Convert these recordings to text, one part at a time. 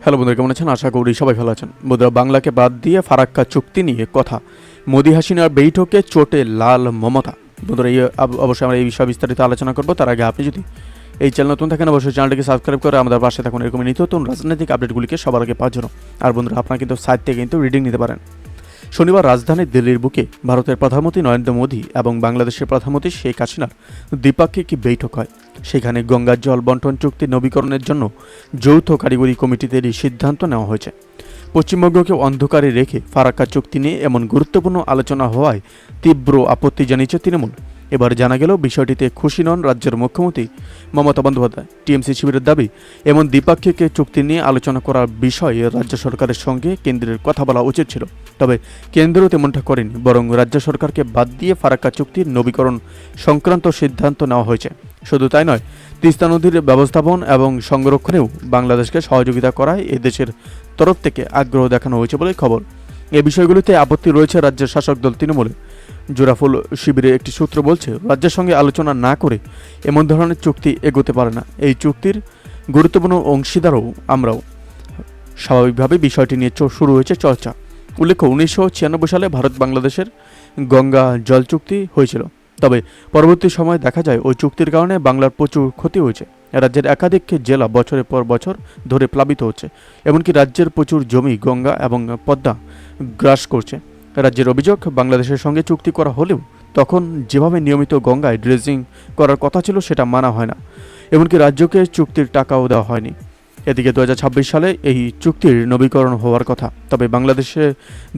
Hello বন্ধুরা, কেমন আছেন? আশা করি সবাই ভালো আছেন। বন্ধুরা, বাংলাকে বাদ দিয়ে ফারাক্কা চুক্তি নিয়ে কথা, মোদি হাসিনার বৈঠকে চোটে লাল মমতা। বন্ধুরা, অবশ্যই আমরা এই বিষয়ে বিস্তারিত আলোচনা করবো। তার আগে আপনি যদি এই চ্যানেল নতুন থাকেন, অবশ্যই চ্যানেলটিকে সাবস্ক্রাইব করে আমাদের পাশে থাকুন এরকম নিত্য নতুন রাজনৈতিক আপডেটগুলিকে সবার আগে পাওয়ার জন্য। আর বন্ধুরা, আপনারা কিন্তু সাইট থেকে কিন্তু রিডিং নিতে পারেন। শনিবার রাজধানী দিল্লির বুকে ভারতের প্রধানমন্ত্রী নরেন্দ্র মোদী এবং বাংলাদেশের প্রধানমন্ত্রী শেখ হাসিনার দ্বিপাক্ষিক বৈঠক হয়। সেখানে গঙ্গার জল বন্টন চুক্তি নবীকরণের জন্য যৌথ কারিগরি কমিটিতে এই সিদ্ধান্ত নেওয়া হয়েছে। পশ্চিমবঙ্গকে অন্ধকারে রেখে ফারাক্কা চুক্তি নিয়ে এমন গুরুত্বপূর্ণ আলোচনা হওয়ায় তীব্র আপত্তি জানিয়েছে তৃণমূল। এবার জানা গেল বিষয়টিতে খুশি নন রাজ্যের মুখ্যমন্ত্রী মমতা বন্দ্যোপাধ্যায়। টিএমসি শিবিরের দাবি, এমন দ্বিপাক্ষিক চুক্তি নিয়ে আলোচনা করার বিষয়ে রাজ্য সরকারের সঙ্গে কেন্দ্রের কথা বলা উচিত ছিল। তবে কেন্দ্র তেমনটা করেনি, বরং রাজ্য সরকারকে বাদ দিয়ে ফারাক্কা চুক্তির নবীকরণ সংক্রান্ত সিদ্ধান্ত নেওয়া হয়েছে। শুধু তাই নয়, তিস্তা নদীর ব্যবস্থাপন এবং সংরক্ষণেও বাংলাদেশকে সহযোগিতা করায় এদেশের তরফ থেকে আগ্রহ দেখানো হয়েছে বলে খবর। এই বিষয়গুলিতে আপত্তি রয়েছে রাজ্যের শাসক দল তৃণমূলে। জোড়াফুল শিবিরের একটি সূত্র বলছে, রাজ্যের সঙ্গে আলোচনা না করে এমন ধরনের চুক্তি এগোতে পারে না। এই চুক্তির গুরুত্বপূর্ণ অংশীদারও আমরাও। স্বাভাবিকভাবে বিষয়টি নিয়ে শুরু হয়েছে চর্চা। উল্লেখ্য, 1996 সালে ভারত বাংলাদেশের গঙ্গা জল চুক্তি হয়েছিল। তবে পরবর্তী সময় দেখা যায় ওই চুক্তির কারণে বাংলার প্রচুর ক্ষতি হয়েছে। রাজ্যের একাধিক জেলা বছরের পর বছর ধরে প্লাবিত হচ্ছে। এমনকি রাজ্যের প্রচুর জমি গঙ্গা এবং পদ্মা গ্রাস করছে। রাজ্যের অভিযোগ, বাংলাদেশের সঙ্গে চুক্তি করা হলেও তখন যেভাবে নিয়মিত গঙ্গায় ড্রেজিং করার কথা ছিল সেটা মানা হয় না। এমনকি রাজ্যকে চুক্তির টাকাও দেওয়া হয়নি। এদিকে 2026 সালে এই চুক্তির নবীকরণ হওয়ার কথা। তবে বাংলাদেশে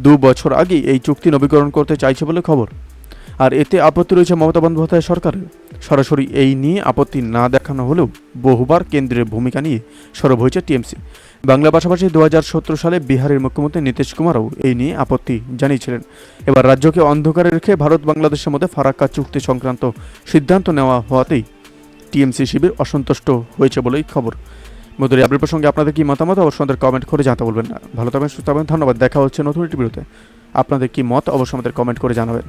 2 বছর আগেই এই চুক্তি নবীকরণ করতে চাইছে বলে খবর। আর এতে আপত্তি রয়েছে মমতা বন্দ্যোপাধ্যায় সরকারের। সরাসরি এই নিয়ে আপত্তি না দেখানো হলেও বহুবার কেন্দ্রের ভূমিকা নিয়ে সরব হয়েছে টিএমসি। বাংলার পাশাপাশি 2017 সালে বিহারের মুখ্যমন্ত্রী নীতিশ কুমারও এই নিয়ে আপত্তি জানিয়েছিলেন। এবার রাজ্যকে অন্ধকারে রেখে ভারত বাংলাদেশের মধ্যে ফারাক্কা চুক্তি সংক্রান্ত সিদ্ধান্ত নেওয়া হওয়াতেই টিএমসি শিবির অসন্তুষ্ট হয়েছে বলেই খবর। বন্ধুরা, এই আপডেট প্রসঙ্গে আপনাদের কি মতামত অবশ্যই আমাদের কমেন্ট করে জানাতে বলবেন না। ভালো থাকবেন, সুস্থ থাকবেন, ধন্যবাদ। দেখা হচ্ছে নতুন একটি ভিডিওতে। আপনাদের কি মত অবশ্যই আমাদের কমেন্ট করে জানাবেন।